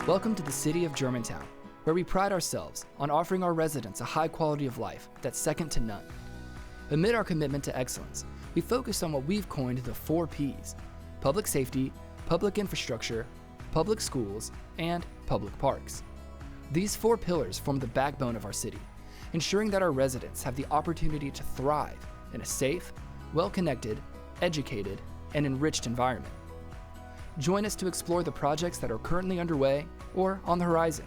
Welcome to the city of Germantown, where we pride ourselves on offering our residents a high quality of life that's second to none. Amid our commitment to excellence, we focus on what we've coined the 4 Ps: public safety, public infrastructure, public schools, and public parks. These 4 pillars form the backbone of our city, ensuring that our residents have the opportunity to thrive in a safe, well-connected, educated, and enriched environment. Join us to explore the projects that are currently underway or on the horizon,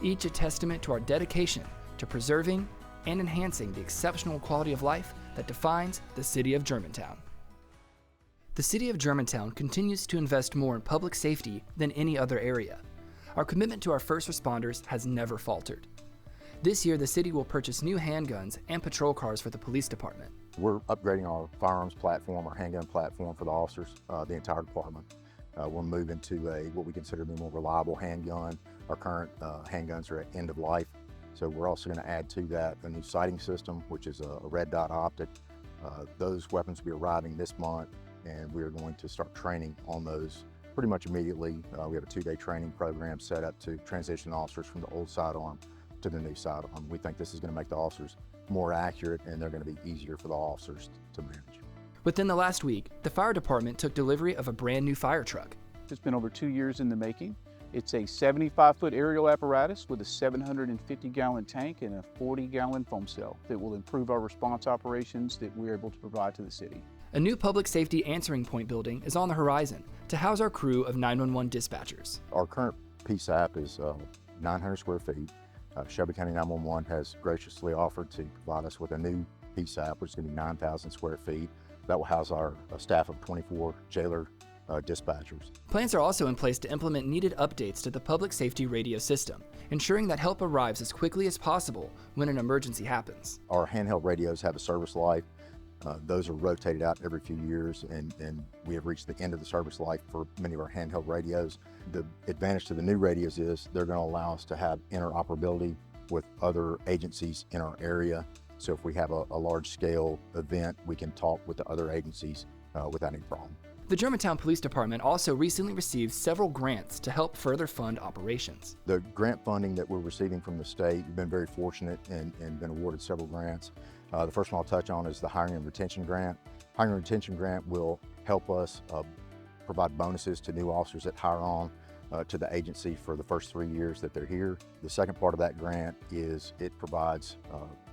each a testament to our dedication to preserving and enhancing the exceptional quality of life that defines the city of Germantown. The city of Germantown continues to invest more in public safety than any other area. Our commitment to our first responders has never faltered. This year, the city will purchase new handguns and patrol cars for the police department. We're upgrading our firearms platform, our handgun platform for the officers, the entire department. We're moving to what we consider to be a more reliable handgun. Our current handguns are at end of life. So we're also going to add to that a new sighting system, which is a red dot optic. Those weapons will be arriving this month, and we are going to start training on those pretty much immediately. We have a 2-day training program set up to transition officers from the old sidearm to the new sidearm. We think this is going to make the officers more accurate, and they're going to be easier for the officers to manage. Within the last week, the fire department took delivery of a brand new fire truck. It's been over 2 years in the making. It's a 75-foot aerial apparatus with a 750-gallon tank and a 40-gallon foam cell that will improve our response operations that we're able to provide to the city. A new public safety answering point building is on the horizon to house our crew of 911 dispatchers. Our current PSAP is 900 square feet. Shelby County 911 has graciously offered to provide us with a new PSAP, which is going to be 9,000 square feet. That will house our staff of 24 jailer dispatchers. Plans are also in place to implement needed updates to the public safety radio system, ensuring that help arrives as quickly as possible when an emergency happens. Our handheld radios have a service life. Those are rotated out every few years, and we have reached the end of the service life for many of our handheld radios. The advantage to the new radios is they're going to allow us to have interoperability with other agencies in our area. So if we have a large-scale event, we can talk with the other agencies without any problem. The Germantown Police Department also recently received several grants to help further fund operations. The grant funding that we're receiving from the state, we've been very fortunate and been awarded several grants. The first one I'll touch on is the Hiring and Retention Grant. Hiring and Retention Grant will help us provide bonuses to new officers that hire on to the agency for the first 3 years that they're here. The second part of that grant is it provides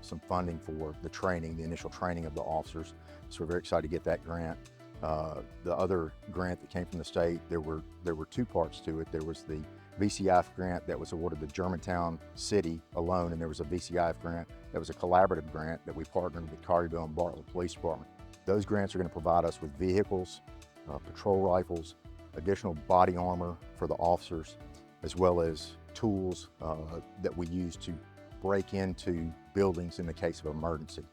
some funding for the training, the initial training of the officers. So we're very excited to get that grant. The other grant that came from the state, there were 2 parts to it. There was the VCIF grant that was awarded to Germantown City alone, and there was a VCIF grant that was a collaborative grant that we partnered with Collierville and Bartlett Police Department. Those grants are going to provide us with vehicles, patrol rifles, additional body armor for the officers, as well as tools that we use to break into buildings in the case of emergency.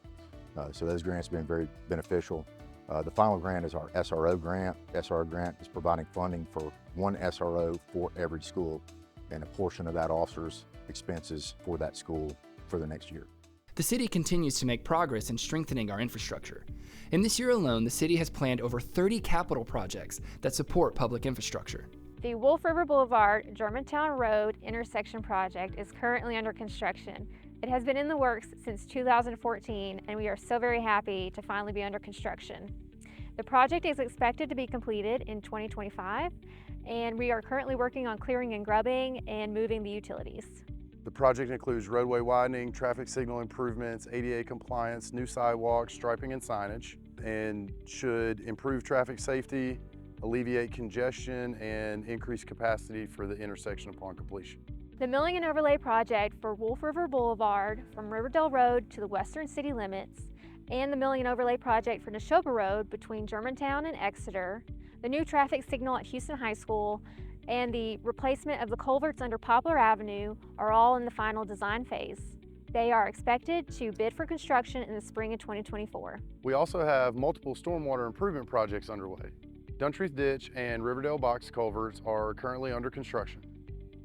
So those grants have been very beneficial. The final grant is our SRO grant. SRO grant is providing funding for 1 SRO for every school, and a portion of that officer's expenses for that school for the next year. The city continues to make progress in strengthening our infrastructure. In this year alone, the city has planned over 30 capital projects that support public infrastructure. The Wolf River Boulevard Germantown Road intersection project is currently under construction. It has been in the works since 2014, and we are so very happy to finally be under construction. The project is expected to be completed in 2025, and we are currently working on clearing and grubbing and moving the utilities. The project includes roadway widening, traffic signal improvements, ADA compliance, new sidewalks, striping and signage, and should improve traffic safety, alleviate congestion, and increase capacity for the intersection upon completion. The milling and overlay project for Wolf River Boulevard from Riverdale Road to the western city limits, and the milling and overlay project for Neshoba Road between Germantown and Exeter, the new traffic signal at Houston High School, and the replacement of the culverts under Poplar Avenue are all in the final design phase. They are expected to bid for construction in the spring of 2024. We also have multiple stormwater improvement projects underway. Duntreath Ditch and Riverdale Box culverts are currently under construction.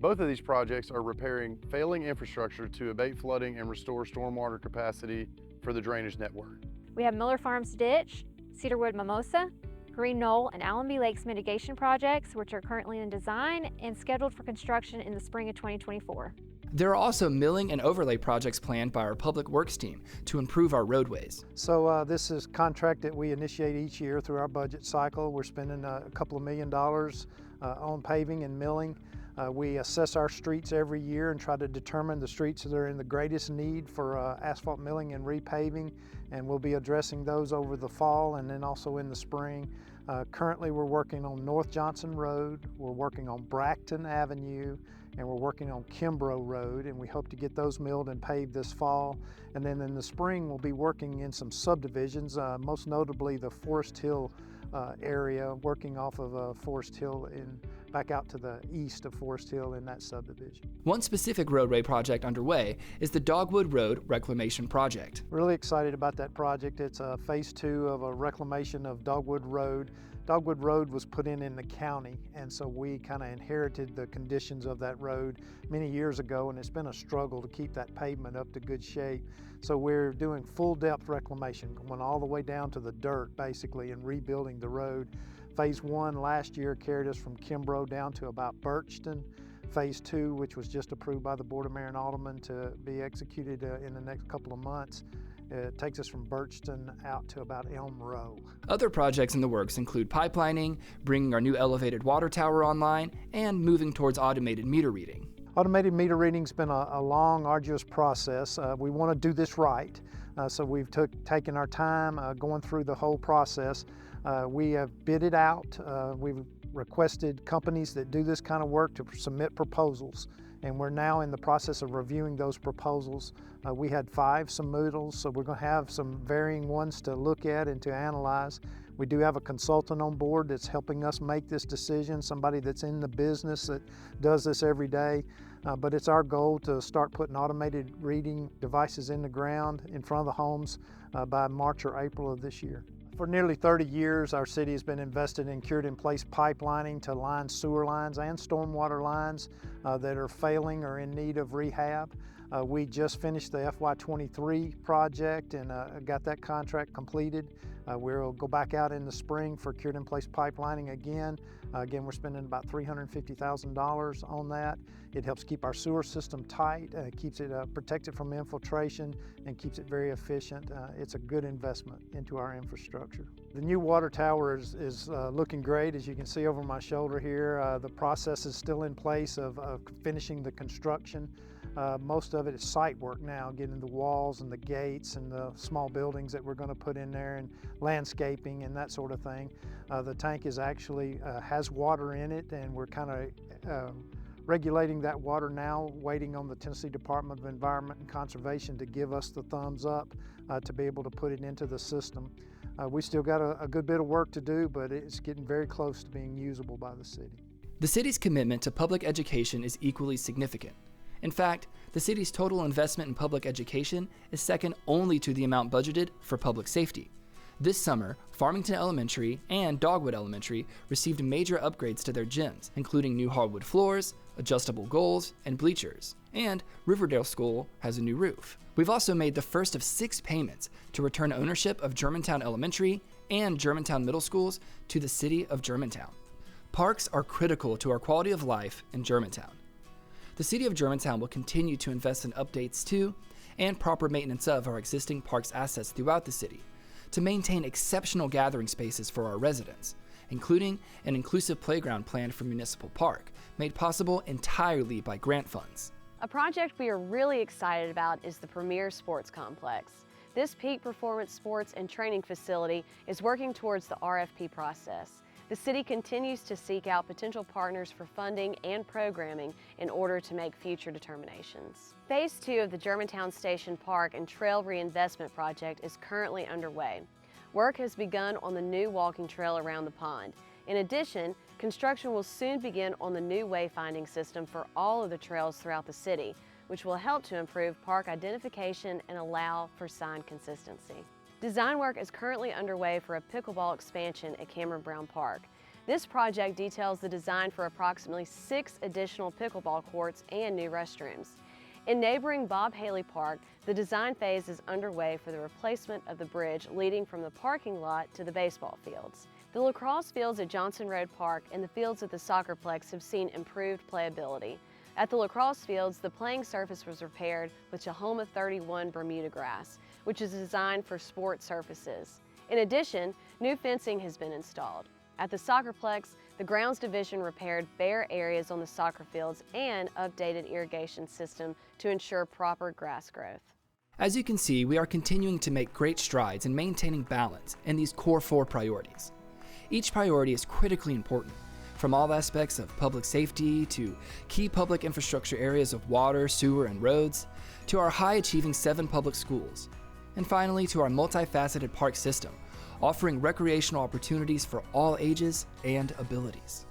Both of these projects are repairing failing infrastructure to abate flooding and restore stormwater capacity for the drainage network. We have Miller Farms Ditch, Cedarwood Mimosa, Green Knoll and Allenby Lakes mitigation projects, which are currently in design and scheduled for construction in the spring of 2024. There are also milling and overlay projects planned by our Public Works team to improve our roadways. So this is a contract that we initiate each year through our budget cycle. We're spending a couple of $1 million on paving and milling. We assess our streets every year and try to determine the streets that are in the greatest need for asphalt milling and repaving, and we'll be addressing those over the fall and then also in the spring. Currently we're working on North Johnson Road, we're working on Bracton Avenue, and we're working on Kimbrough Road, and we hope to get those milled and paved this fall. And then in the spring we'll be working in some subdivisions, most notably the Forest Hill area, working off of Forest Hill back out to the east of Forest Hill in that subdivision. One specific roadway project underway is the Dogwood Road Reclamation Project. Really excited about that project. It's phase 2 of a reclamation of Dogwood Road. Dogwood Road was put in the county, and so we kind of inherited the conditions of that road many years ago, and it's been a struggle to keep that pavement up to good shape. So we're doing full depth reclamation, going all the way down to the dirt basically, and rebuilding the road. Phase 1 last year carried us from Kimbrough down to about Birchton. Phase 2, which was just approved by the Board of Mayor and Aldermen to be executed in the next couple of months, it takes us from Birchton out to about Elm Row. Other projects in the works include pipelining, bringing our new elevated water tower online, and moving towards automated meter reading. Automated meter reading's been a long, arduous process. We want to do this right, so we've taken our time going through the whole process. We have bid it out. We've requested companies that do this kind of work to submit proposals, and we're now in the process of reviewing those proposals. We had 5 submittals, so we're going to have some varying ones to look at and to analyze. We do have a consultant on board that's helping us make this decision, somebody that's in the business that does this every day. But it's our goal to start putting automated reading devices in the ground in front of the homes by March or April of this year. For nearly 30 years, our city has been invested in cured-in-place pipelining to line sewer lines and stormwater lines that are failing or in need of rehab. We just finished the FY23 project and got that contract completed. We'll go back out in the spring for cured-in-place pipelining again. Again, we're spending about $350,000 on that. It helps keep our sewer system tight, keeps it protected from infiltration, and keeps it very efficient. It's a good investment into our infrastructure. The new water tower is looking great, as you can see over my shoulder here. The process is still in place of finishing the construction. Most of it is site work now, getting the walls and the gates and the small buildings that we're going to put in there, and landscaping and that sort of thing. The tank is actually has water in it, and we're kind of regulating that water now, waiting on the Tennessee Department of Environment and Conservation to give us the thumbs up to be able to put it into the system. We still got a good bit of work to do, but it's getting very close to being usable by the city. The city's commitment to public education is equally significant. In fact, the city's total investment in public education is second only to the amount budgeted for public safety. This summer, Farmington Elementary and Dogwood Elementary received major upgrades to their gyms, including new hardwood floors, adjustable goals, and bleachers. And Riverdale School has a new roof. We've also made the first of 6 payments to return ownership of Germantown Elementary and Germantown Middle Schools to the city of Germantown. Parks are critical to our quality of life in Germantown. The city of Germantown will continue to invest in updates to and proper maintenance of our existing parks assets throughout the city to maintain exceptional gathering spaces for our residents, including an inclusive playground planned for Municipal Park, made possible entirely by grant funds. A project we are really excited about is the Premier Sports Complex. This peak performance sports and training facility is working towards the RFP process. The city continues to seek out potential partners for funding and programming in order to make future determinations. Phase 2 of the Germantown Station Park and Trail Reinvestment Project is currently underway. Work has begun on the new walking trail around the pond. In addition, construction will soon begin on the new wayfinding system for all of the trails throughout the city, which will help to improve park identification and allow for sign consistency. Design work is currently underway for a pickleball expansion at Cameron Brown Park. This project details the design for approximately 6 additional pickleball courts and new restrooms. In neighboring Bob Haley Park, the design phase is underway for the replacement of the bridge leading from the parking lot to the baseball fields. The lacrosse fields at Johnson Road Park and the fields at the Soccerplex have seen improved playability. At the lacrosse fields, the playing surface was repaired with Tahoma 31 Bermuda grass, which is designed for sport surfaces. In addition, new fencing has been installed. At the Soccerplex, the grounds division repaired bare areas on the soccer fields and updated irrigation system to ensure proper grass growth. As you can see, we are continuing to make great strides in maintaining balance in these core 4 priorities. Each priority is critically important, from all aspects of public safety to key public infrastructure areas of water, sewer, and roads, to our high-achieving 7 public schools, and finally to our multifaceted park system, offering recreational opportunities for all ages and abilities.